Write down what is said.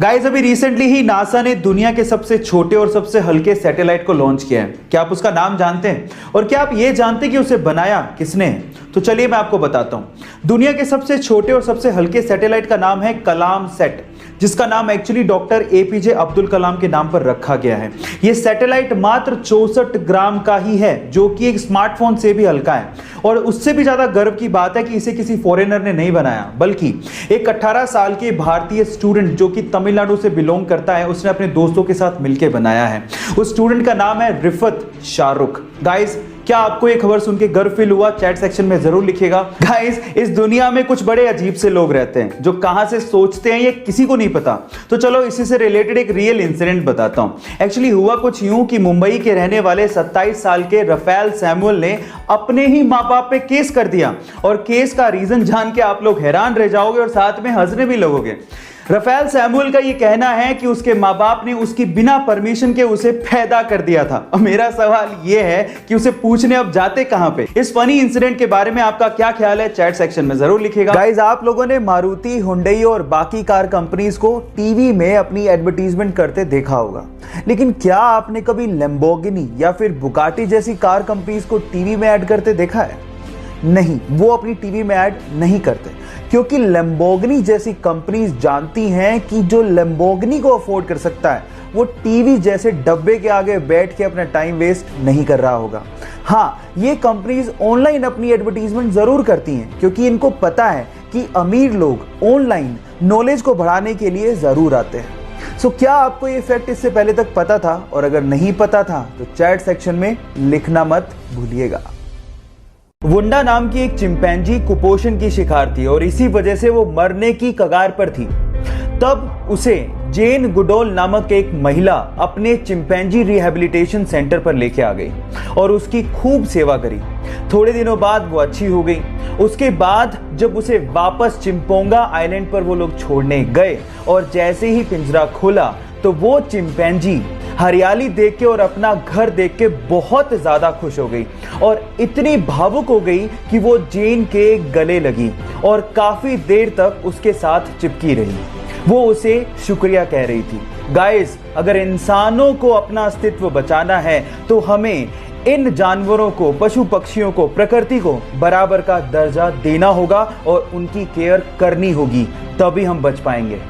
Guys अभी recently ही NASA ने दुनिया के सबसे छोटे और सबसे हल्के सैटेलाइट को लॉन्च किया है। क्या आप उसका नाम जानते हैं? और क्या आप ये जानते हैं कि उसे बनाया किसने है? तो चलिए मैं आपको बताता हूं। दुनिया के सबसे छोटे और सबसे हल्के सैटेलाइट का नाम है कलाम सैट, जिसका नाम actually doctor APJ Abdul Kalam के नाम पर रखा गया है। यह सैटेलाइट मात्र 64 ग्राम का ही है, जो कि एक स्मार्टफोन से भी हल्का है। और उससे भी ज्यादा गर्व की बात है कि इसे किसी फॉरेनर ने नहीं बनाया, बल्कि एक 18 साल के भारतीय स्टूडेंट जो कि तमिलनाडु से बिलोंग करता है, उसने अपने दोस्तों के साथ मिलकर बनाया है। उस स्टूडेंट का नाम है रिफत शाहरुख। गाइस, क्या आपको ये खबर सुन के गर्व फील हुआ? चैट सेक्शन में जरूर लिखिएगा। गाइस, इस दुनिया में कुछ बड़े अजीब से लोग रहते हैं जो कहां से सोचते हैं ये किसी को नहीं पता। तो चलो इसी से रिलेटेड एक रियल इंसिडेंट बताता हूं। एक्चुअली हुआ कुछ यूं कि मुंबई के रहने वाले 27 साल के रफेल सैमुअल ने अपने ही माँ बाप पे केस कर दिया। और केस का रीजन जान के आप लोग हैरान रह जाओगे और साथ में हंसने भी लगोगे। रफेल सैमुअल का ये कहना है कि उसके माँ बाप ने उसकी बिना परमिशन के उसे पैदा कर दिया था। और मेरा सवाल ये है कि उसे पूछने अब जाते कहां पे? इस फनी इंसिडेंट के बारे में आपका क्या ख्याल है? चैट सेक्शन में जरूर लिखिएगा। गाइस, आप लोगों ने मारुति, हुंडई और बाकी कार कंपनीज को टीवी में अपनी एडवर्टीजमेंट करते देखा होगा, लेकिन क्या आपने कभी लैम्बोर्गिनी या फिर बुगाटी जैसी कार कंपनीज को टीवी में ऐड करते देखा है? नहीं, वो अपनी टीवी में ऐड नहीं करते, क्योंकि लैम्बोर्गिनी जैसी कंपनीज जानती हैं कि जो लैम्बोर्गिनी को अफोर्ड कर सकता है वो टीवी जैसे डब्बे के आगे बैठ के अपना टाइम वेस्ट नहीं कर रहा होगा। हाँ, ये कंपनीज ऑनलाइन अपनी एडवर्टीजमेंट जरूर करती हैं, क्योंकि इनको पता है कि अमीर लोग ऑनलाइन नॉलेज को बढ़ाने के लिए जरूर आते हैं। सो क्या आपको ये फैक्ट इससे पहले तक पता था? और अगर नहीं पता था तो चैट सेक्शन में लिखना मत भूलिएगा। वुंडा नाम की एक चिंपैंजी कुपोषण की शिकार थी और इसी वजह से वो मरने की कगार पर थी। तब उसे जेन गुडोल नामक एक महिला अपने चिंपैंजी रिहैबिलिटेशन सेंटर पर लेके आ गई और उसकी खूब सेवा करी। थोड़े दिनों बाद वो अच्छी हो गई। उसके बाद जब उसे वापस चिंपोंगा आइलैंड पर वो लोग छोड़ने गए और जैसे ही पिंजरा खोला तो वो चिंपैंजी हरियाली देख के और अपना घर देख के बहुत ज्यादा खुश हो गई और इतनी भावुक हो गई कि वो जेन के गले लगी और काफी देर तक उसके साथ चिपकी रही। वो उसे शुक्रिया कह रही थी। गाइस, अगर इंसानों को अपना अस्तित्व बचाना है तो हमें इन जानवरों को, पशु पक्षियों को, प्रकृति को बराबर का दर्जा देना होगा और उनकी केयर करनी होगी, तभी हम बच पाएंगे।